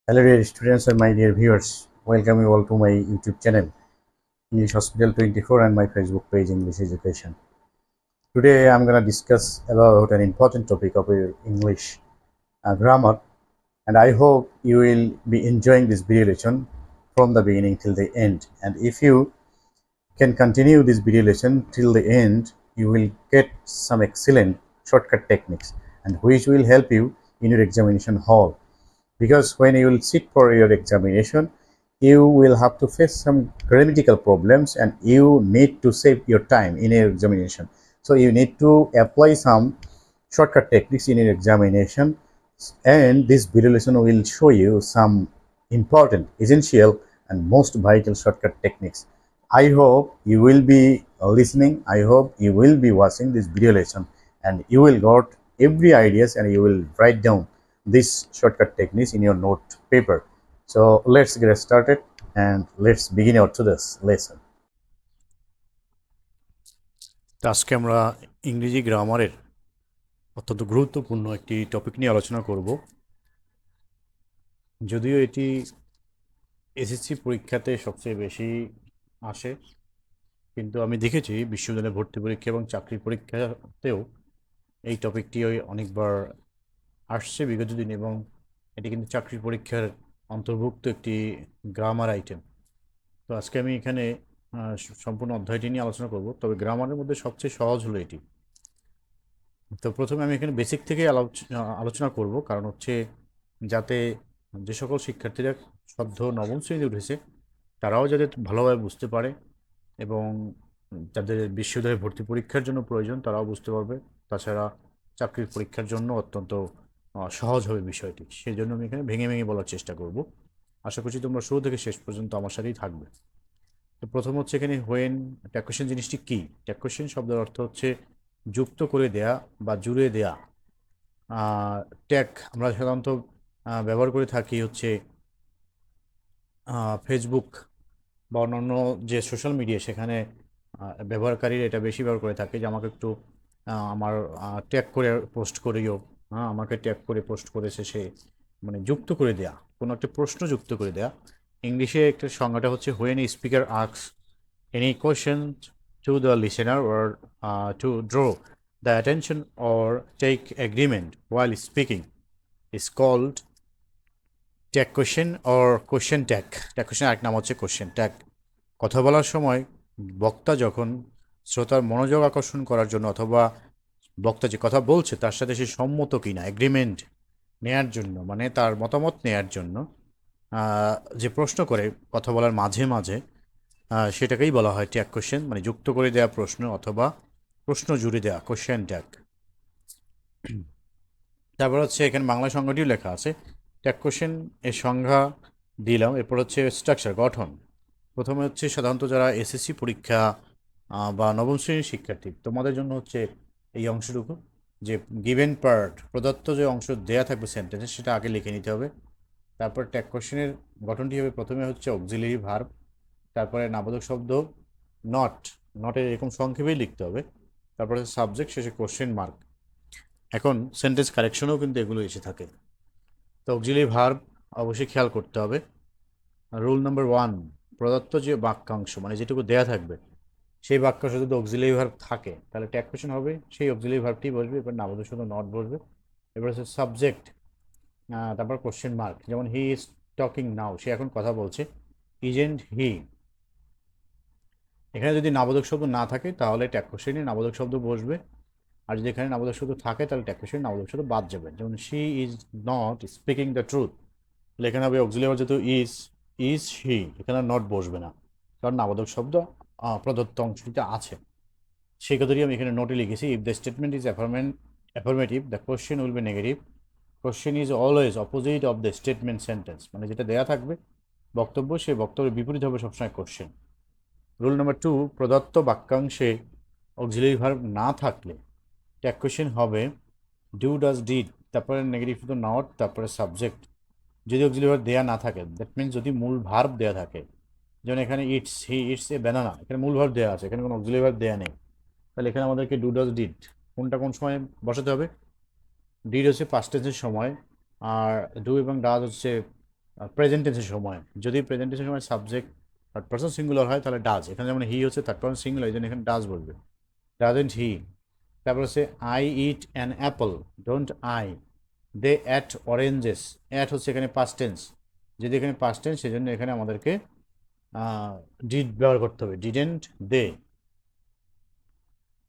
Hello dear students and my dear viewers, welcome you all to my YouTube channel English Hospital 24 and my Facebook page English Education. Today I'm gonna discuss about an important topic of your English grammar, and I hope you will be enjoying this video lesson from the beginning till the end. And if you can continue this video lesson till the end, you will get some excellent shortcut techniques and which will help you in your examination hall, because when you will sit for your examination you will have to face some grammatical problems and you need to save your time in your examination. So you need to apply some shortcut techniques in your examination, and this video lesson will show you some important, essential and most vital shortcut techniques. I hope you will be listening, I hope you will be watching this video lesson and you will got every ideas and you will write down this shortcut techniques in your note paper. So let's get started and let's begin our today's lesson. আজকে আমরা ইংরেজি গ্রামারের অত্যন্ত গুরুত্বপূর্ণ একটি topic নিয়ে আলোচনা করব। যদিও এটি এসএসসি পরীক্ষাতে সবচেয়ে বেশি আসে, কিন্তু আমি দেখেছি বিশ্ববিদ্যালয়ে ভর্তি পরীক্ষা এবং চাকরির পরীক্ষাতেও এই টপিকটি অনেকবার আসছে বিগত দিন, এবং এটি কিন্তু চাকরির পরীক্ষার অন্তর্ভুক্ত একটি গ্রামার আইটেম। তো আজকে আমি এখানে সম্পূর্ণ অধ্যায়টি নিয়ে আলোচনা করব, তবে গ্রামারের মধ্যে সবচেয়ে সহজ হলো এটি। তো প্রথমে আমি এখানে বেসিক থেকে আলোচনা করব, কারণ হচ্ছে যাতে যে সকল শিক্ষার্থীরা সদ্য নবম শ্রেণীতে উঠেছে তারাও যাতে ভালোভাবে বুঝতে পারে, এবং যাদের বিশ্ববিদ্যালয়ে ভর্তি পরীক্ষার জন্য প্রয়োজন তারাও বুঝতে পারবে, তাছাড়া চাকরির পরীক্ষার জন্য অত্যন্ত সহজ হবে বিষয়টি। সেই জন্য আমি এখানে ভেঙে ভেঙে বলার চেষ্টা করব। আশা করছি তোমরা শুরু থেকে শেষ পর্যন্ত আমার সাথেই থাকবে। তো প্রথম হচ্ছে এখানে হোয়েন ট্যাগ কোয়েশ্চেন জিনিসটি কী। ট্যাগ কোয়েশ্চেন শব্দের অর্থ হচ্ছে যুক্ত করে দেয়া বা জুড়ে দেয়া। ট্যাগ আমরা সাধারণত ব্যবহার করে থাকি হচ্ছে ফেসবুক বা অন্যান্য যে সোশ্যাল মিডিয়া সেখানে ব্যবহারকারীরা এটা বেশি ব্যবহার করে থাকে, যে আমাকে একটু আমার ট্যাগ করে পোস্ট করিও, আমাকে ট্যাগ করে পোস্ট করেছে সে, মানে যুক্ত করে দেয়া, কোনো একটা প্রশ্ন যুক্ত করে দেয়া। ইংলিশে একটা সংজ্ঞাটা হচ্ছে when a speaker asks any question to the listener or to draw the attention or take agreement while speaking is called tag question or question tag. Tag question এক নাম হচ্ছে কোয়েশ্চেন ট্যাগ। কথা বলার সময় বক্তা যখন শ্রোতার মনোযোগ আকর্ষণ করার জন্য অথবা বক্তা যে কথা বলছে তার সাথে সে সম্মত কিনা এগ্রিমেন্ট নেয়ার জন্য, মানে তার মতামত নেয়ার জন্য যে প্রশ্ন করে কথা বলার মাঝে মাঝে, সেটাকেই বলা হয় ট্যাগ কোয়েশ্চেন, মানে যুক্ত করে দেওয়া প্রশ্ন অথবা প্রশ্ন জুড়ে দেওয়া, কোয়েশ্চেন ট্যাগ। তারপর হচ্ছে এখানে বাংলা সংজ্ঞাটিও লেখা আছে। ট্যাগ কোয়েশ্চেন এর সংজ্ঞা দিলাম। এরপর হচ্ছে স্ট্রাকচার, গঠন। প্রথমে হচ্ছে সাধারণত যারা এসএসসি পরীক্ষা বা নবম শ্রেণীর শিক্ষার্থী তোমাদের জন্য হচ্ছে এই অংশটুকু, যে গিভেন পার্ট, প্রদত্ত যে অংশ দেয়া থাকবে সেন্টেন্সে সেটা আগে লিখে নিতে হবে। তারপর ট্যাগ কোয়েশ্চেনের গঠনটি হবে, প্রথমে হচ্ছে অক্সিলারি ভার্ব, তারপরে নাবোধক শব্দ নট, নটের এরকম সংক্ষেপেই লিখতে হবে, তারপরে সাবজেক্ট, শেষে কোশ্চেন মার্ক। এখন সেন্টেন্স কারেকশনেও কিন্তু এগুলো এসে থাকে। তো অক্সিলারি ভার্ব অবশ্যই খেয়াল করতে হবে। রুল নাম্বার 1, প্রদত্ত যে বাক্যাংশ মানে যেটুকু দেয়া থাকবে সেই বাক্যাংশ যদি অক্সিলারি ভার্ব থাকে তাহলে ট্যাগ কোয়েশ্চেন হবে, সেই অক্সিলারি ভার্বটি বসবে, এবার নাবোধক শব্দ নট বসবে, এবার হচ্ছে সাবজেক্ট, তারপর কোশ্চেন মার্ক। যেমন হি ইজ টকিং নাও, সে এখন কথা বলছে, ইজেন্ট হি। এখানে যদি নাবোধক শব্দ না থাকে তাহলে ট্যাগ কোয়েশ্চেনে নাবোধক শব্দ বসবে, আর যদি এখানে নাবোধক শব্দ থাকে তাহলে ট্যাগ কোয়েশ্চেনে নাবোধক শব্দ বাদ যাবে। যেমন she is not speaking the truth, তাহলে এখানে হবে অক্সিলারি যেহেতু ইজ হি, এখানে নট বসবে না, কারণ নাবোধক শব্দ প্রদত্ত অংশটিতে আছে। সেই কথাটি আমি এখানে নোটে লিখেছি। If the statement is affirmative the question will be negative. Question is always opposite of the statement sentence, মানে যেটা দেয়া থাকবে বক্তব্য, সেই বক্তব্যের বিপরীত হবে সবসময় কোশ্চেন। রুল নাম্বার 2, প্রদত্ত বাক্যাংশে অক্সিলারি ভার্ব না থাকলে ট্যাগ কোয়েশ্চেন হবে ডু, ডাজ, ডিড, তারপরে নেগেটিভ শুধু নট, তারপরে সাবজেক্ট। যদি অক্সিলারি ভার্ব দেয়া না থাকে, দ্যাট মিনস যদি মূল ভার্ব দেয়া থাকে, যেমন এখানে it's, he it's a banana, এখানে মূল ভার্ব দেওয়া আছে, এখানে কোনো অক্সিলারি ভার্ব দেওয়া নেই, তাহলে এখানে আমাদেরকে ডু, ডাজ, ডিড কোনটা কোন সময় বসাতে হবে। ডিড হচ্ছে পাস্ট টেন্সের সময়, আর ডু এবং ডাজ হচ্ছে প্রেজেন্ট টেন্সের সময়। যদি প্রেজেন্ট টেন্সের সময় সাবজেক্ট থার্ড পারসন সিঙ্গুলার হয় তাহলে ডাজ, এখানে যেমন হি হচ্ছে থার্ড পারসন সিঙ্গুলার, এই জন্য এখানে ডাজ বলবে, ডাজেন্ট হি। তারপর হচ্ছে I eat an apple, don't I. They ate oranges, ate হচ্ছে এখানে পাস্ট টেন্স, যদি এখানে পাস্ট টেন্স সেজন্য এখানে আমাদেরকে ডিড ব্যবহার করতে হবে, ডিডেন্ট দে।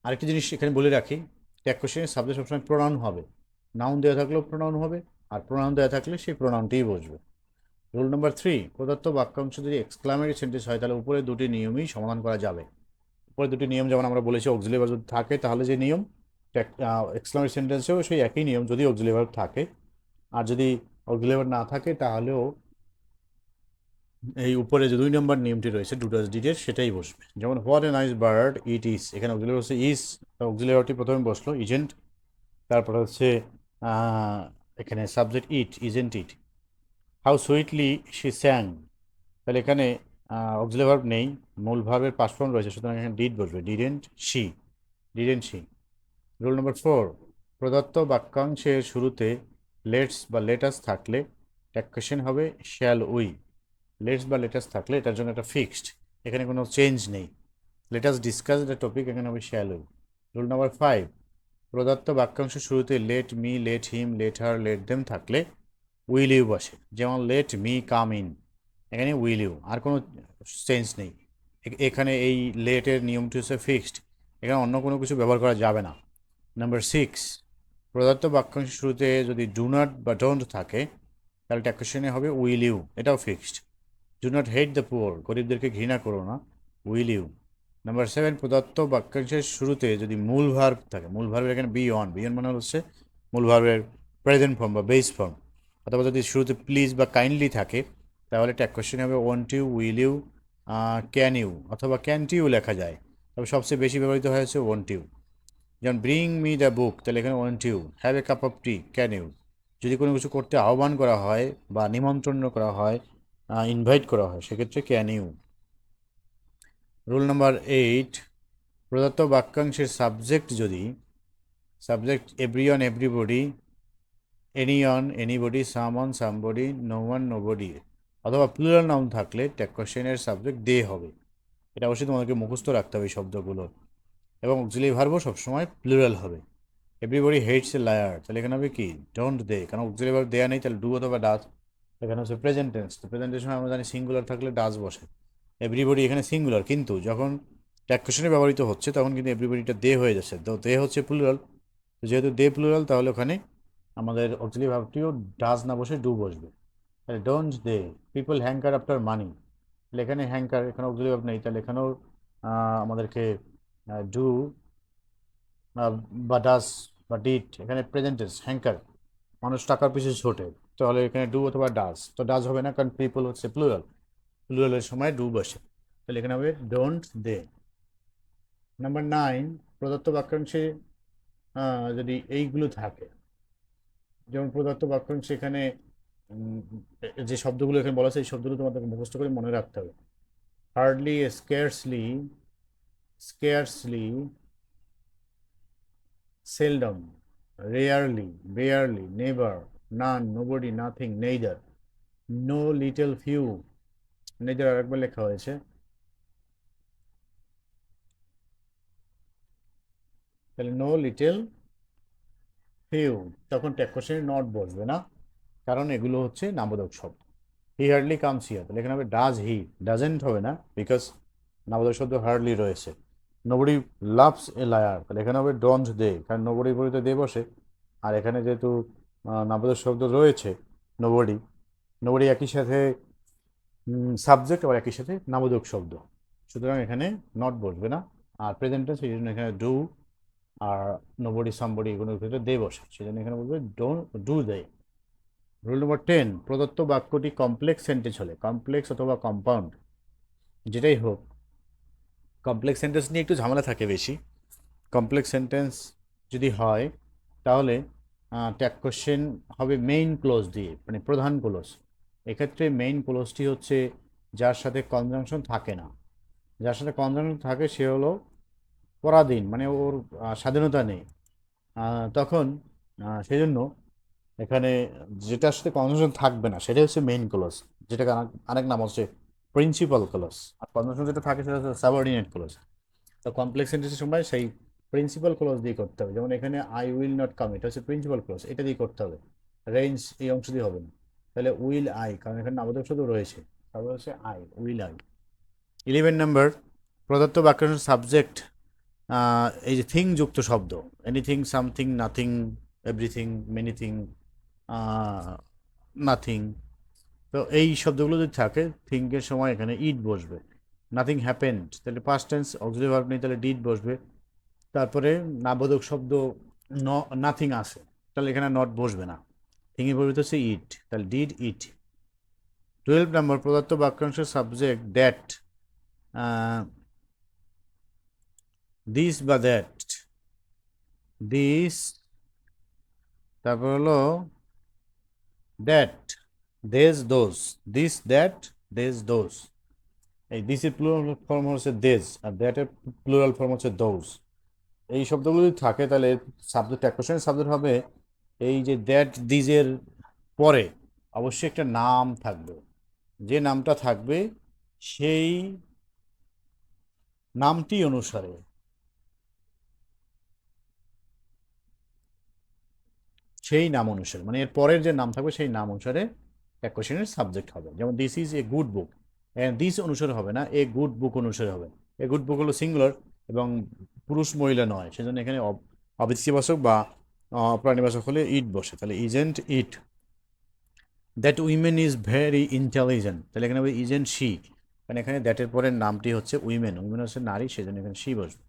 আরেকটি জিনিস এখানে বলে রাখি, ট্যাগ কোশ্চেনের সাবজেক্ট সবসময় প্রোনাউন হবে, নাউন দেওয়া থাকলেও প্রোনাউন হবে, আর প্রোনাউন দেওয়া থাকলে সেই প্রোনাউনটিই বসবে। রুল নাম্বার 3, প্রদত্ত বাক্যাংশ যদি এক্সক্লামেটরি সেন্টেন্স হয় তাহলে উপরে দুটি নিয়মই সমাধান করা যাবে। উপরে দুটি নিয়ম যেমন আমরা বলেছি, অক্সিলারি ভার্ব যদি থাকে তাহলে যে নিয়ম, এক্সক্লামেটরি সেন্টেন্সেও সেই একই নিয়ম যদি অক্সিলারি ভার্ব থাকে, আর যদি অক্সিলারি ভার্ব না থাকে তাহলেও এই উপরে যে 2 নম্বর নিয়মটি রয়েছে ডু ডাজ ডিডের সেটাই বসবে। যেমন what a nice bird it is, এখানে অক্সিলারি হচ্ছে ইজ, অক্সিলারি ভার্বটি প্রথমে বসলো ইজেন্ট, তারপরে হচ্ছে এখানে subject it, isn't it. How sweetly she স্যাং, তাহলে এখানে অক্সিলারি ভার্ব নেই, মূল ভার্বের পাস্ট ফর্ম রয়েছে, সুতরাং এখানে ডিড বসবে, didn't she, didn't she. Rule number 4, প্রদত্ত বাক্যাংশের শুরুতে লেটস বা লেটাস থাকলে ট্যাগ কোশ্চেন হবে শ্যাল উই। লেটস বা লেটাস থাকলে এটার জন্য একটা ফিক্সড, এখানে কোনো চেঞ্জ নেই, লেটাস ডিসকাস দ্য টপিক, এখানে হবে শ্যাল উই। রুল নাম্বার 5, প্রদত্ত বাক্যাংশের শুরুতে let me, let him, let her, let them থাকলে উইল ইউ বসে, যেমন লেট মি কাম ইন, এখানে উইল ইউ, আর কোনো চেঞ্জ নেই। এখানে এই লেটের নিয়মটি হচ্ছে ফিক্সড, এখানে অন্য কোনো কিছু ব্যবহার করা যাবে না। নাম্বার 6, প্রদত্ত বাক্যাংশের শুরুতে যদি ডু নট বা ডোন্ট থাকে তাহলে ট্যাগ কোশ্চেনে হবে উইল ইউ, এটাও fixed. Do not hate the poor, গরিবদেরকে ঘৃণা করো না, উইল ইউ। নাম্বার 7, প্রদত্ত বাক্যাংশের শুরুতে যদি মূল ভার্ব থাকে, মূল ভার্বের এখানে বি অন, বি অন মানে হচ্ছে মূল ভার্বের প্রেজেন্ট ফর্ম বা বেস ফর্ম, অথবা যদি শুরুতে প্লিজ বা কাইন্ডলি থাকে তাহলে ট্যাগ কোশ্চেন হবে won't you, will you, can you, অথবা ক্যান্ট ইউ লেখা যায়, তবে সবচেয়ে বেশি ব্যবহৃত হয়েছে ওয়ান্ট ইউ। যেমন ব্রিং মি দ্য বুক, তাহলে এখানে won't you, have a cup of tea, can you. যদি কোনো কিছু করতে আহ্বান করা হয় বা নিমন্ত্রণ করা হয়, ইনভাইট করা হয়, সেক্ষেত্রে ক্যান ইউ। রুল নাম্বার 8, প্রদত্ত বাক্যাংশের সাবজেক্ট যদি subject everyone, everybody, anyone, anybody, someone, somebody, no one, nobody, অথবা প্লুরাল নাউন থাকলে ট্যাগ কোশ্চেনের সাবজেক্ট দে হবে। এটা অবশ্যই তোমাদেরকে মুখস্থ রাখতে হবে এই শব্দগুলো। এবং অক্সিলারি ভার্বও সবসময় প্লুরাল হবে। এভরিবডি হেটস এ লায়ার, তাহলে এখানে হবে কি ডোন্ট দে, কারণ অক্সিলারি ভার্ব দেয়া নেই, তাহলে ডু অথবা ডাজ। এখানে হচ্ছে প্রেজেন্ট টেন্স, তো প্রেজেন্ট টেন্স আমরা জানি সিঙ্গুলার থাকলে ডাজ বসে। এভরিবডি এখানে সিঙ্গুলার, কিন্তু যখন ট্যাগ কোশ্চেনে ব্যবহৃত হচ্ছে তখন কিন্তু এভরিবডিটা দে হয়ে যাচ্ছে, তো দে হচ্ছে প্লুরাল, তো যেহেতু দে প্লুরাল তাহলে ওখানে আমাদের অক্সিলারি ভার্বটিও ডাজ না বসে ডু বসবে। তাহলে don't they people hanker after money, তাহলে এখানে হ্যাঙ্কার, এখানে অক্সিলারি ভার্ব নেই, তাহলে এখানেও আমাদেরকে ডু বা ডাস বা ডিড, এখানে প্রেজেন্ট টেন্স হ্যাঙ্কার, মানুষ টাকার পিছনে ছোটে, তাহলে এখানে ডু অথবা ডাস, তো ডাস হবে না কারণ পিপল হচ্ছে প্লুরাল, প্লুরালের সময় ডু বসে, তাহলে এখানে হবে ডোন্ট দে। নাম্বার 9, প্রদত্ত বাক্যাংশে যদি এইগুলো থাকে, যেমন প্রদত্ত বাক্যাংশে এখানে যে শব্দগুলো এখানে বলা আছে এই শব্দগুলো তোমাদেরকে মুখস্থ করে মনে রাখতে হবে। Hardly, scarcely, scarcely, seldom, rarely, barely, never, none, nobody, nothing, neither, no, little, few, neither আরেকবার লেখা হয়েছে, তাহলে no, little, few, তখন ট্যাগ কোশ্চেনে নট বসবে না, কারণ এগুলো হচ্ছে নামবোধক শব্দ। হি হার্ডলি কামস হিয়ার, তাহলে এখানে হবে ডাজ হি, ডাজেন্ট হবে না বিকজ নামবোধক শব্দ হার্ডলি রয়েছে। নোবডি লাভস এ লায়ার, তাহলে এখানে হবে ডোন্ট দে, কারণ নোবডি পরিতে দে বসে, আর এখানে যেহেতু নামবোধক শব্দ রয়েছে নোবডি, নোবডি একই সাথে সাবজেক্ট আবার একই সাথে নামবোধক শব্দ, সুতরাং এখানে নট বসবে না। আর প্রেজেন্ট টেন্স সেই জন্য এখানে ডু, আর নোবডি, সামবডি এগুলোর ক্ষেত্রে দে বসে, সেই জন্য এখানে বলবে ডু দে। রুল নম্বর 10, প্রদত্ত বাক্যটি কমপ্লেক্স সেন্টেন্স হলে, কমপ্লেক্স অথবা কম্পাউন্ড যেটাই হোক, কমপ্লেক্স সেন্টেন্স নিয়ে একটু ঝামেলা থাকে বেশি। কমপ্লেক্স সেন্টেন্স যদি হয় তাহলে ট্যাগ কোশ্চেন হবে মেইন ক্লোজ দিয়ে, মানে প্রধান ক্লোজ। এক্ষেত্রে মেইন ক্লোজটি হচ্ছে যার সাথে কনজাংশন থাকে না, যার সাথে কনজাংশন থাকে সে হলো পরাধীন, মানে ওর স্বাধীনতা নেই, তখন সেই জন্য এখানে যেটার সাথে কনজাংশন থাকবে না সেটাই হচ্ছে মেইন ক্লজ, যেটাকে আরেক নাম হচ্ছে প্রিন্সিপাল ক্লজ। আর কনজাংশন যেটা থাকে সেটা হচ্ছে সাবঅর্ডিনেট ক্লজ। তো কমপ্লেক্স সেন্টেন্সের সময় সেই প্রিন্সিপাল ক্লজ দিয়ে করতে হবে। যেমন এখানে আই উইল নট কাম, এটা হচ্ছে প্রিন্সিপাল ক্লজ, এটা দিয়ে করতে হবে। রেঞ্জ এই অংশ দিয়ে হবে না। তাহলে উইল আই, কারণ এখানে নামোদক শব্দ রয়েছে, তারপরে হচ্ছে আই, উইল আই। 11 নম্বর, প্রদত্ত বাক্যাংশের সাবজেক্ট এই যে থিং যুক্ত শব্দ, anything, something, nothing, everything, many thing, nothing. তো এই শব্দগুলো যদি থাকে থিঙ্কের সময় এখানে ইট বসবে। নাথিং হ্যাপেন্ড, তাহলে পাস্ট টেন্স অক্সিলারি ভার্ব নেই, তাহলে ডিড বসবে। তারপরে নাবোধক শব্দ নাথিং আসে, তাহলে এখানে নট বসবে না, থিংয়ের পরিবর্তে হচ্ছে ইট, তাহলে ডিড ইট। 12 নম্বর, প্রদত্ত বাক্যাংশের subject that, this that this, দিস, তারপর হলো that, these, those, this, that, these, those. এই দিসের প্লুরাল ফর্ম হচ্ছে দেজ, আর দ্যাটের প্লুরাল ফর্ম হচ্ছে দোজ। এই শব্দগুলো যদি থাকে তাহলে সাবজেক্ট এক কোশ্চেনের সাবজেক্ট হবে। এই যে দ্যাট দিজের পরে অবশ্যই একটা নাম থাকবে, যে নামটা থাকবে সেই নামটি অনুসারে, সেই নাম অনুসারে মানে এর পরের যে নাম থাকবে সেই নাম অনুসারে এক কোশ্চেনের সাবজেক্ট হবে। যেমন this is a good book, this অনুসারে হবে না, এ গুড বুক অনুসারে হবে। এ গুড বুক হলো সিঙ্গুলার এবং পুরুষ মহিলা নয়, সেজন্য এখানে অবিচ্ছিবাচক বা প্রাণীবাচক হলে ইট বসে, তাহলে isn't it. That women is very intelligent, তাহলে এখানে হবে ইজেন্ট শি, কারণ এখানে দ্যাটের পরের নামটি হচ্ছে উইমেন, উইমেন হচ্ছে নারী, সেজন্য এখানে শি বসবে।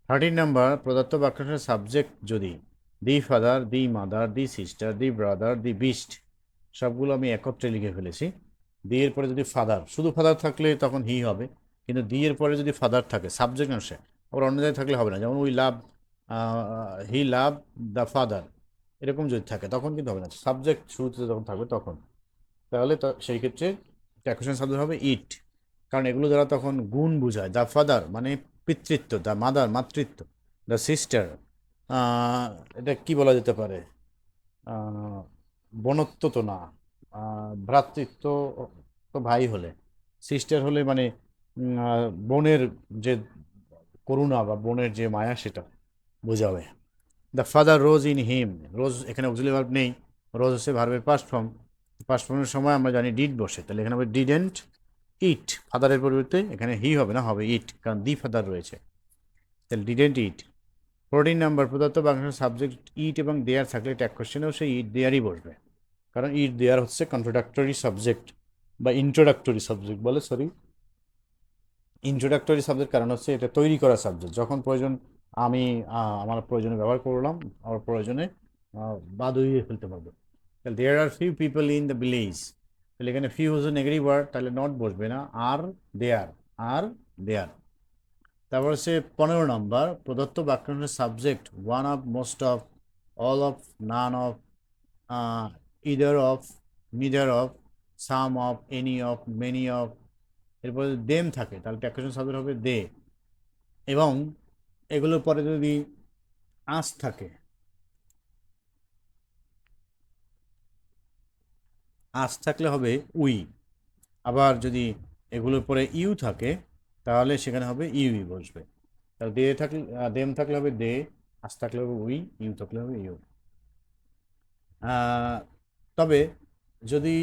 13 নম্বর, প্রদত্ত বাক্যাংশের সাবজেক্ট যদি the father, the mother, the sister, the brother, the beast, সবগুলো আমি একত্রে লিখে ফেলেছি। দি এর পরে যদি ফাদার, শুধু ফাদার থাকলে তখন হি হবে, কিন্তু দি এর পরে যদি ফাদার থাকে সাবজেক্ট অংশে, আবার অন্য জায়গায় থাকলে হবে না। যেমন we love, he love the father, এরকম যদি থাকে তখন কিন্তু হবে না, সাবজেক্ট শুরুতে যখন থাকবে তখন। তাহলে সেই ক্ষেত্রে ট্যাকুশন সাবজেক্ট হবে ইট, কারণ এগুলো দ্বারা তখন গুণ বোঝায়। দ্য ফাদার মানে পিতৃত্ব, দ্য মাদার মাতৃত্ব, দ্য সিস্টার এটা কি বলা যেতে পারে, বোনত্ব তো না, ভ্রাতৃত্ব তো ভাই হলে, সিস্টার হলে মানে বোনের যে করুণা বা বোনের যে মায়া সেটা বোঝাবে। The father rose in him, rose এখানে অক্সিলারি ভার্ব নেই, রোজ হচ্ছে ভার্বের পাস্ট ফর্ম, পাস্ট ফর্মের সময় আমরা জানি ডিড বসে, তাহলে এখানে হবে ডিডেন্ট ইট, ফাদারের পরিবর্তে এখানে হি হবে না, হবে ইট, কারণ দি ফাদার রয়েছে, তাহলে ডিডেন্ট ইট। 14 নাম্বার, প্রদত্ত বাংলা সাবজেক্ট ইট এবং দেয়ার থাকলে ট্যাগ কোশ্চেনেও সেই ইট দেয়ারই বসবে, কারণ ইট দেয়ার হচ্ছে কন্ট্রোডাক্টরি সাবজেক্ট বা ইন্ট্রোডাক্টরি সাবজেক্ট বলে, সরি ইন্ট্রোডাক্টরি সাবজেক্ট, কারণ হচ্ছে এটা তৈরি করা সাবজেক্ট, যখন প্রয়োজন আমি আমার প্রয়োজনে ব্যবহার করলাম, আমার প্রয়োজনে বাদ দিয়ে ফেলতে পারবো। তাহলে there are few people in the village, তাহলে এখানে ফিউ হচ্ছে নেগেটিভ ওয়ার্ড, তাহলে নট বসবে না, আর দেয়ার, আর দেয়ার। তারপর হচ্ছে 15 নম্বর, প্রদত্ত বাক্যাংশের subject one of, most of, all of, none of, either of, neither of, some of, any of, many of, এরপরে যদি দেম থাকে তাহলে ট্যাকুশন সাবজেক্ট হবে দে, এবং এগুলোর পরে যদি আস থাকে, আস থাকলে হবে উই, আবার যদি এগুলোর পরে ইউ থাকে তাহলে সেখানে হবে ইউই বসবে। তাহলে দে থাকলে, দেম থাকলে হবে দে, আস থাকলে হবে উই, ইউ থাকলে হবে ইউ। তবে যদি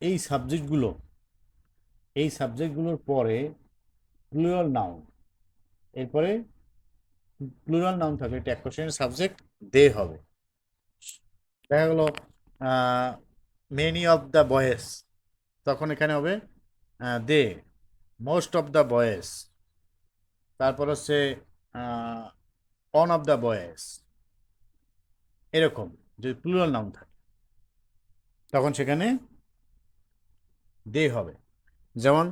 এই সাবজেক্টগুলো, এই সাবজেক্টগুলোর পরে প্লুরাল নাউন, এরপরে প্লুরাল নাউন থাকলে ট্যাগ কোশ্চেনের সাবজেক্ট দে হবে। দেখা গেলো মেনি অফ দ্য বয়েস, তখন এখানে হবে দে, মোস্ট অফ দ্য বয়েস, তারপর হচ্ছে অন অফ দ্য বয়েস, এরকম যদি প্লুরাল নাউন থাকে তখন সেখানে দে হবে। যেমন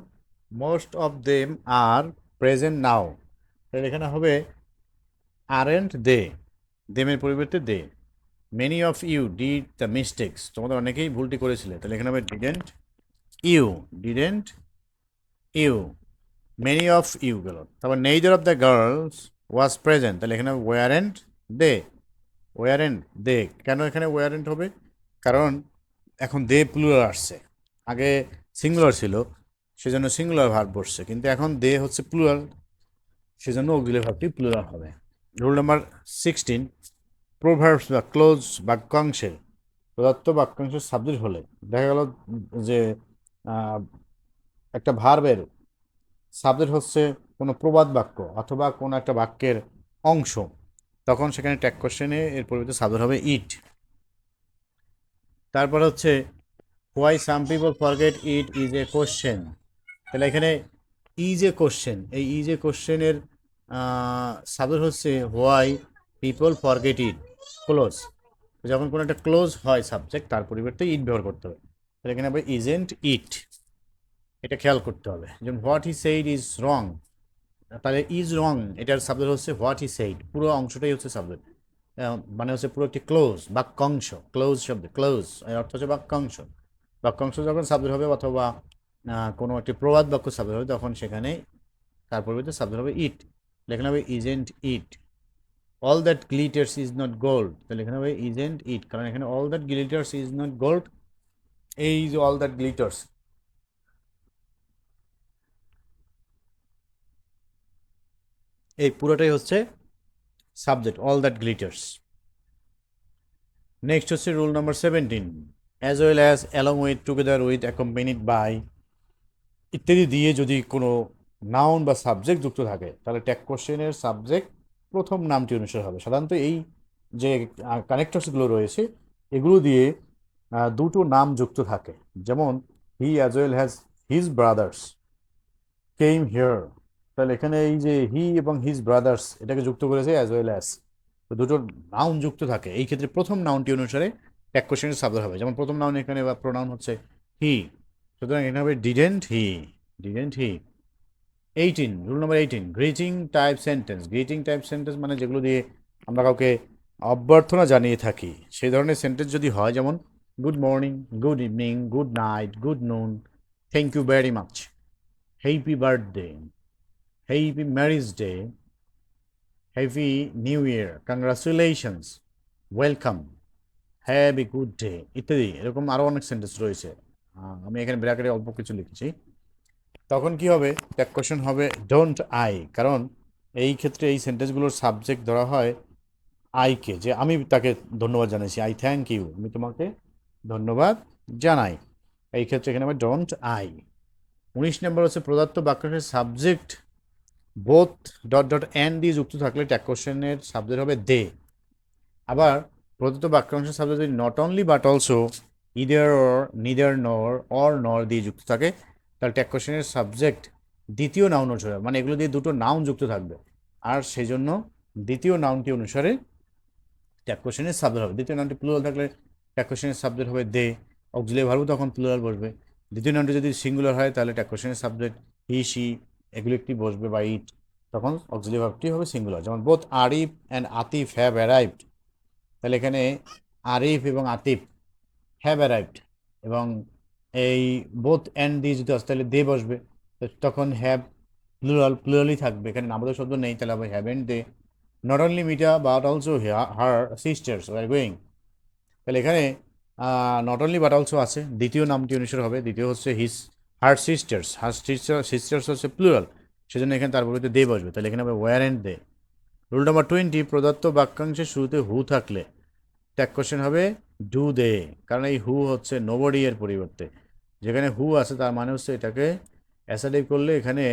most of them are present now, তাহলে এখানে হবে আরেন্ট দে, দেমের পরিবর্তে they. Many of you did the mistakes, তোমাদের অনেকেই ভুলটি করেছিলে, তাহলে এখানে হবে didn't you, didn't you, many of you গেল। তারপর neither of the girls was present, তাহলে এখানে ওয়ারেন্ট দে, ওয়ারেন্ট দে। কেন এখানে ওয়ারেন্ট হবে? কারণ এখন দে প্লুরাল আসছে, আগে সিঙ্গুলার ছিল সেজন্য সিঙ্গুলার ভার্ব বসছে, কিন্তু এখন দে হচ্ছে প্লুরাল সেজন্য অক্সিলারি ভার্বটি প্লুরাল হবে। রুল নাম্বার 16, প্রোভার্বস বা ক্লোজ বাক্যাংশের প্রদত্ত বাক্যাংশের সাবজেক্ট হলে দেখা গেল যে একটা ভার্বের সাবজেক্ট হচ্ছে কোনো প্রবাদ বাক্য অথবা কোনো একটা বাক্যের অংশ, তখন সেখানে ট্যাগ কোশ্চেনে এর পরিবর্তে সাবজেক্ট হবে ইট। তারপর হচ্ছে why some people forget it is a question. তাহলে এখানে ইজ এ কোশ্চেন, এই ইজ এ কোশ্চেনের সাবজেক্ট হচ্ছে why people forget it close. যখন কোনো একটা ক্লোজ হয় সাবজেক্ট তার পরিবর্তে ইট ব্যবহার করতে হবে, তাহলে এখানে হবে ইজেন্ট ইট। এটা খেয়াল করতে হবে। যেমন what he said is wrong, তাহলে ইজ রং এটার সাবজেক্ট হচ্ছে হোয়াট হি সেইড, পুরো অংশটাই হচ্ছে সাবজেক্ট, মানে হচ্ছে পুরো একটি ক্লোজ বাক্যাংশ। ক্লোজ শব্দ ক্লোজ এর অর্থ হচ্ছে বাক্যাংশ। বাক্যাংশ যখন সাবজেক্ট হবে অথবা কোনো একটি প্রবাদ বাক্য সাবজেক্ট হবে তখন সেখানে তার পরিবর্তে সাবজেক্ট হবে ইট, লেখানো হবে isn't it. All that glitters is not gold, তাহলে এখানে হবে ইজেন্ট ইট, কারণ এখানে all that glitters is not gold, এই যে অল দ্যাট গ্লিটার্স এই পুরোটাই হচ্ছে subject, all that glitters. Next হচ্ছে rule number 17, as well as, along with, together with, accompanied by ইত্যাদি দিয়ে যদি কোনো নাউন বা সাবজেক্ট যুক্ত থাকে তাহলে ট্যাগ কোশ্চেনের সাবজেক্ট প্রথম নামটি অনুসারে হবে। সাধারণত এই যে কানেক্টরসগুলো রয়েছে এগুলো দিয়ে দুটো নাম যুক্ত থাকে, যেমন হি as well has his brothers came here, তাহলে এখানে এই যে হি এবং হিজ ব্রাদার্স এটাকে যুক্ত করেছে অ্যাজ ওয়েল অ্যাজ, তো দুটো নাউন যুক্ত থাকে, এই ক্ষেত্রে প্রথম নাউনটি অনুসারে ট্যাগ কোশ্চেনের সাবজেক্ট হবে। যেমন প্রথম নাউন এখানে বা প্রোনাউন হচ্ছে হি, সুতরাং এখানে হবে didn't he, didn't he. 18, rule number 18, greeting type sentence. Greeting type sentence মানে যেগুলো দিয়ে আমরা কাউকে অভ্যর্থনা জানিয়ে থাকি সেই ধরনের সেন্টেন্স যদি হয়, যেমন good morning, good evening, good night, good noon, thank you very much, happy birthday, happy marriage day, happy new year, congratulations, welcome, have a good day ইত্যাদি, এরকম আরও অনেক সেন্টেন্স রয়েছে। আমি এখানে ব্র্যাকেটে অল্প কিছু লিখেছি। তখন কি হবে? ট্যাগ কোশ্চেন হবে ডোন্ট আই, কারণ এই ক্ষেত্রে এই সেন্টেন্সগুলোর সাবজেক্ট ধরা হয় আইকে, যে আমি তাকে ধন্যবাদ জানাইছি, আই থ্যাংক ইউ, আমি তোমাকে ধন্যবাদ জানাই, এই ক্ষেত্রে এখানে হবে ডোন্ট আই। 19 নম্বর হচ্ছে প্রদত্ত বাক্যাংশের subject both dot dot and দিয়ে যুক্ত থাকলে ট্যাগ কোশ্চেনের সাবজেক্ট হবে দে। আবার প্রদত্ত বাক্যাংশের সাবজেক্ট যদি not only but also, either or, neither নর, অর নর দিয়ে যুক্ত থাকে তাহলে ট্যাগ কোশ্চেনের সাবজেক্ট দ্বিতীয় নাউন অনুসারে, মানে এগুলো দিয়ে দুটো নাউন যুক্ত থাকবে আর সেই জন্য দ্বিতীয় নাউনটি অনুসারে ট্যাগ কোশ্চেনের সাবজেক্ট হবে। দ্বিতীয় নাউনটি প্লুরাল থাকলে ট্যাগ কোশ্চেনের সাবজেক্ট হবে দে, অক্সিলারি ভার্বও তখন প্লুরাল বসবে। দ্বিতীয় নাউনটি যদি সিঙ্গুলার হয় তাহলে ট্যাগ কোশ্চেনের সাবজেক্ট হি, শি এগুলো একটি বসবে বা ইট, তখন অক্সিলারি ভার্বটি হবে সিঙ্গুলার। যেমন both Arif and Atif have arrived, তাহলে এখানে আরিফ এবং আতিফ হ্যাভ অ্যারাইভড, এবং এই বোথ অ্যান্ড দিয়ে যদি আসে তাহলে দে বসবে, তখন হ্যাভ প্লুরালই থাকবে, এখানে নামোদের শব্দ নেই, তাহলে হবে have and they. Not only Mita but also her sisters were going, তাহলে এখানে নট অনলি বাট অলসো আছে, দ্বিতীয় নামটি অনুসারে হবে, দ্বিতীয় হচ্ছে হিজ হার সিস্টার্স, সিস্টার্স হচ্ছে প্লুরাল সেজন্য এখানে তার পরিবর্তে দে বসবে, তাহলে এখানে হবে were and they. Rule number 20, প্রদত্ত বাক্যাংশের শুরুতে হু থাকলে ট্যাগ কোশ্চেন হবে ডু দে, কারণ এই হু হচ্ছে নোবডি এর পরিবর্তে, যেখানে হু আছে তার মানে হচ্ছে এটাকে অ্যাসাইড করলে এখানে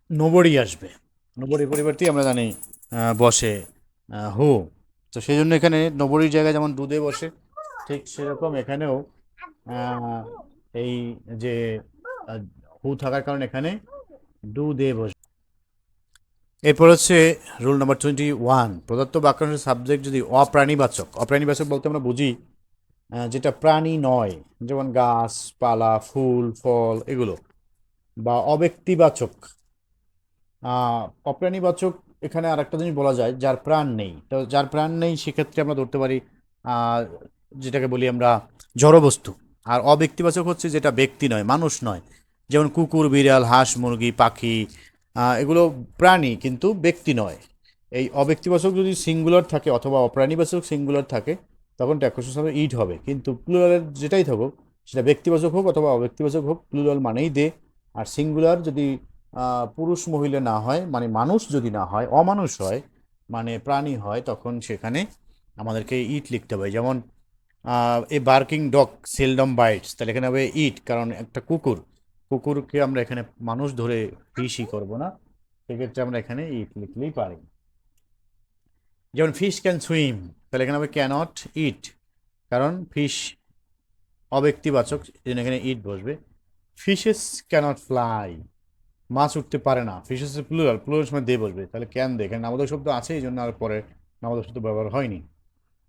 নোবডি আসবে, নোবডির পরিবর্তে আমরা জানি বসে হু, তো সেই জন্য এখানে নোবডির জায়গায় যেমন ডু দে বসে ঠিক সেরকম এখানেও এই যে হু থাকার কারণে এখানে ডু দে বসে। এরপর হচ্ছে রুল নাম্বার 21, প্রদত্ত বাক্যাংশের সাবজেক্ট যদি অপ্রাণীবাচক, অপ্রাণীবাচক বলতে আমরা বুঝি যেটা প্রাণী নয়, যেমন গাছ পালা, ফুল ফল এগুলো, বা অব্যক্তিবাচক। অপ্রাণীবাচক এখানে আর একটা জিনিস বলা যায় যার প্রাণ নেই, তো যার প্রাণ নেই সেক্ষেত্রে আমরা ধরতে পারি যেটাকে বলি আমরা জড়বস্তু। আর অব্যক্তিবাচক হচ্ছে যেটা ব্যক্তি নয়, মানুষ নয়, যেমন কুকুর বিড়াল হাঁস মুরগি পাখি, এগুলো প্রাণী কিন্তু ব্যক্তি নয়, এই অব্যক্তিবাচক যদি সিঙ্গুলার থাকে অথবা অপ্রাণীবাচক সিঙ্গুলার থাকে তখন ট্যাক্কোশন হবে ইট হবে, কিন্তু প্লুরালের যেটাই থাকুক সেটা ব্যক্তিবাচক হোক অথবা অব্যক্তিবাচক হোক, প্লুরাল মানেই দে। আর সিঙ্গুলার যদি পুরুষ মহিলা না হয়, মানে মানুষ যদি না হয়, অমানুষ হয়, মানে প্রাণী হয়, তখন সেখানে আমাদেরকে ইট লিখতে হবে। যেমন a barking dog seldom bites, তাহলে এখানে হবে ইট, কারণ একটা কুকুরকে আমরা এখানে মানুষ ধরে ফিশই করব না, সেক্ষেত্রে আমরা এখানে ইট লিখলেই পারি। যেমন ফিশ ক্যান সুইম, তাহলে এখানে হবে ক্যানট ইট, কারণ ফিশ অব্যক্তিবাচক, এই জন্য এখানে ইট বসবে। ফিশেস ক্যানট ফ্লাই, মাছ উঠতে পারে না, ফিশেস প্লুরাল সময় দে বসবে, তাহলে ক্যান দে, এখানে নামোদক শব্দ আছে এই জন্য আর পরে নামোদক শব্দ ব্যবহার হয়নি।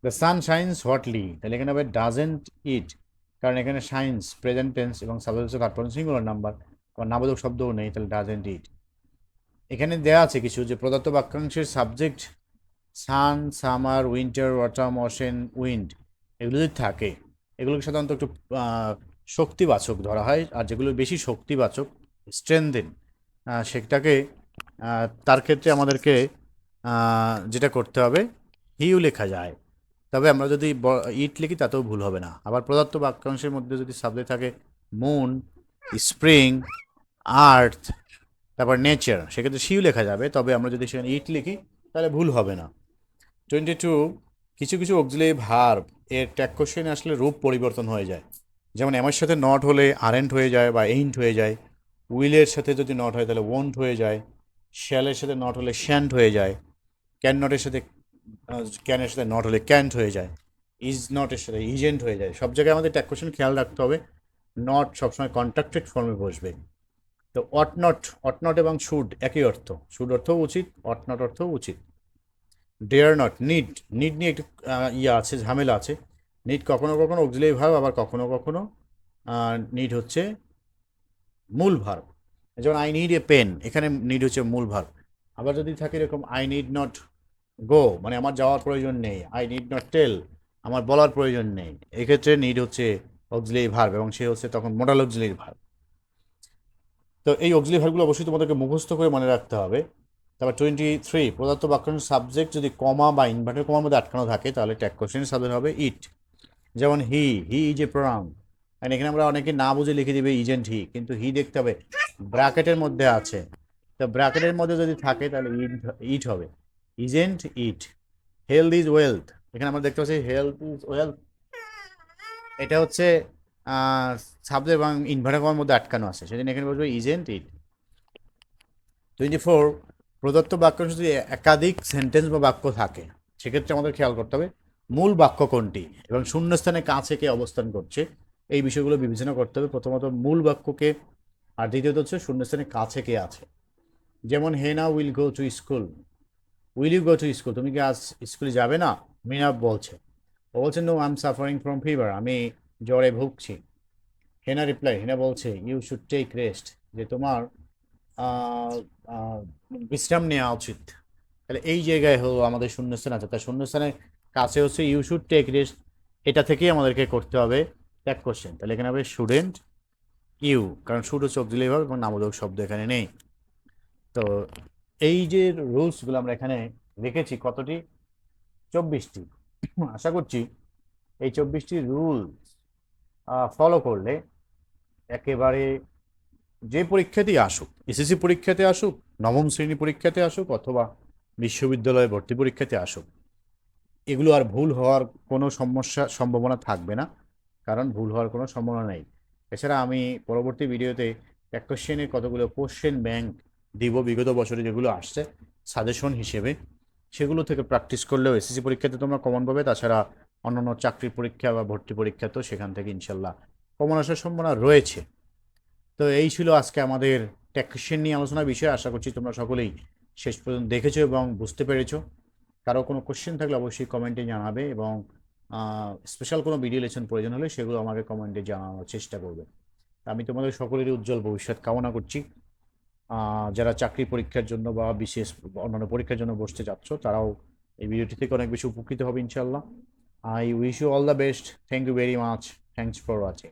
দ্য সান শাইন্স হটলি, তাহলে এখানে হবে ডাজেন্ট ইট, কারণ এখানে শাইন্স প্রেজেন্ট টেন্স এবং subject third person singular number, আর নামোদক শব্দও নেই, তাহলে ডাজেন্ট ইট। এখানে দেওয়া আছে কিছু যে প্রদত্ত বাক্যাংশের সাবজেক্ট সান, সামার, উইন্টার, অটাম, অশেন, উইন্ড এগুলো যদি থাকে, এগুলোকে সাধারণত একটু শক্তিবাচক ধরা হয়, আর যেগুলো বেশি শক্তিবাচক স্ট্রেনদেন সেটাকে তার ক্ষেত্রে আমাদেরকে যেটা করতে হবে হিউ লেখা যায়। তবে আমরা যদি ইট লিখি তাতেও ভুল হবে না। আবার প্রদত্ত বাক্যাংশের মধ্যে যদি সাবজেক্ট থাকে মুন, স্প্রিং, আর্থ, তারপর নেচার, সেক্ষেত্রে শিউ লেখা যাবে, তবে আমরা যদি সেখানে ইট লিখি তাহলে ভুল হবে না। 22, কিছু কিছু অক্সিলারি ভার্ব এর ট্যাক্কোশনে আসলে রূপ পরিবর্তন হয়ে যায়। যেমন এমের সাথে নট হলে আরেন্ট হয়ে যায় বা এইন্ট হয়ে যায়, উইলের সাথে যদি নট হয় তাহলে ওন্ট হয়ে যায়, শ্যালের সাথে নট হলে শ্যান্ট হয়ে যায়, ক্যান নটের সাথে ক্যানের সাথে নট হলে ক্যান্ট হয়ে যায়, ইজ নটের সাথে ইজেন্ট হয়ে যায়। সব জায়গায় আমাদের ট্যাক্কোশন খেয়াল রাখতে হবে, নট সবসময় কন্ট্রাক্টেড ফর্মে বসবে। তো অট নট এবং শুড একই অর্থ, শুড অর্থও উচিত, অট নট অর্থও উচিত। ডেয়ার নট, নিড নিয়ে একটু আছে, ঝামেলা আছে। নিড কখনো কখনো অক্সিলারি ভার্ব, আবার কখনো কখনো নিড হচ্ছে মূল ভার্ব। যেমন আই নিড এ পেন, এখানে নিড হচ্ছে মূল ভার্ব। আবার যদি থাকে এরকম আই নিড নট গো, মানে আমার যাওয়ার প্রয়োজন নেই, আই নিড নট টেল, আমার বলার প্রয়োজন নেই, এক্ষেত্রে নিড হচ্ছে অক্সিলারি ভার্ব এবং সে হচ্ছে তখন মোডাল অক্সিলারি ভার্ব। তো এই অক্সিলারি ভার্বগুলো অবশ্যই তোমাদেরকে মুখস্থ করে মনে রাখতে হবে। তারপর 23, প্রদত্ত বাক্যাংশের সাবজেক্ট যদি কমা বা ইনভার্টেড কমার মধ্যে আটকানো থাকে তাহলে ট্যাক্কোশনের সাবজেক্ট হবে ইট। যেমন হি ইজ এ প্রোনাউন, কারণ এখানে আমরা অনেকে না বুঝে লিখে দিবে ইজেন্ট হি, কিন্তু হি দেখতে হবে ব্র্যাকেটের মধ্যে আছে, তো ব্র্যাকেটের মধ্যে যদি থাকে তাহলে ইট হবে, isn't it. Health is wealth, এখানে আমরা দেখতে পাচ্ছি হেলথ ইজ ওয়েলথ, এটা হচ্ছে সাবজেক্ট এবং ইনভার্টেড কমার মধ্যে আটকানো আছে, সেজন্য এখানে বলবো ইজেন্ট ইট। 24, প্রদত্ত বাক্যাংশ যদি একাধিক সেন্টেন্স বা বাক্য থাকে সেক্ষেত্রে আমাদের খেয়াল করতে হবে মূল বাক্য কোনটি এবং শূন্যস্থানে কাছে কে অবস্থান করছে, এই বিষয়গুলো বিবেচনা করতে হবে। প্রথমত মূল বাক্যকে, আর দ্বিতীয়ত হচ্ছে শূন্যস্থানে কাছে কে আছে। যেমন Hena will go to school, will you go to school, তুমি কি আজ স্কুলে যাবে না, মিনা বলছে। ও বলছে no I am suffering from fever, আমি জ্বরে ভুগছি। হেনা রিপ্লাই, হেনা বলছে ইউ শুড টেক রেস্ট, যে তোমার বিশ্রাম নেওয়া উচিত। তাহলে এই জায়গায় হলো আমাদের শূন্যস্থান আছে, তাই শূন্যস্থানের কাছে হচ্ছে ইউ শুড টেক রেস্ট, এটা থেকেই আমাদেরকে করতে হবে ট্যাগ কোশ্চেন। তাহলে এখানে হবে স্টুডেন্ট ইউ, কারণ শুড হচ্ছে অক্সিলারি ভার্ব এবং নামবোধক শব্দ এখানে নেই। তো এই যে রুলসগুলো আমরা এখানে রেখেছি কতটি, 24টি। আশা করছি এই 24টি রুল ফলো করলে একেবারে যে পরীক্ষাতেই আসুক, এসএসসি পরীক্ষাতে আসুক, নবম শ্রেণী পরীক্ষাতে আসুক, অথবা বিশ্ববিদ্যালয়ে ভর্তি পরীক্ষাতে আসুক, এগুলো আর ভুল হওয়ার কোনো সম্ভাবনা থাকবে না, কারণ ভুল হওয়ার কোনো সম্ভাবনা নেই। এছাড়া আমি পরবর্তী ভিডিওতে এক কোশ্চেনের কতগুলো কোশ্চেন ব্যাংক দিব, বিগত বছরে যেগুলো আসছে সাজেশন হিসেবে, সেগুলো থেকে প্র্যাকটিস করলেও এসএসসি পরীক্ষাতে তোমরা কমন পাবে। তাছাড়া অন্যান্য চাকরির পরীক্ষা বা ভর্তি পরীক্ষাতেও সেখান থেকে ইনশাল্লাহ কমন আসার সম্ভাবনা রয়েছে। তো এই ছিল আজকে আমাদের ট্যাক্সেশন নিয়ে আলোচনার বিষয়। আশা করছি তোমরা সকলেই শেষ পর্যন্ত দেখেছো এবং বুঝতে পেরেছো। কারো কোনো কোশ্চেন থাকলে অবশ্যই কমেন্টে জানাবে, এবং স্পেশাল কোনো ভিডিও লেসন প্রয়োজন হলে সেগুলো আমাকে কমেন্টে জানানোর চেষ্টা করবে। আমি তোমাদের সকলেরই উজ্জ্বল ভবিষ্যৎ কামনা করছি। যারা চাকরি পরীক্ষার জন্য বা বিশেষ অন্যান্য পরীক্ষার জন্য বসতে যাচ্ছ, তারাও এই ভিডিওটি থেকে অনেক বেশি উপকৃত হবে ইনশাল্লাহ। I wish you all the best. Thank you very much. Thanks for watching.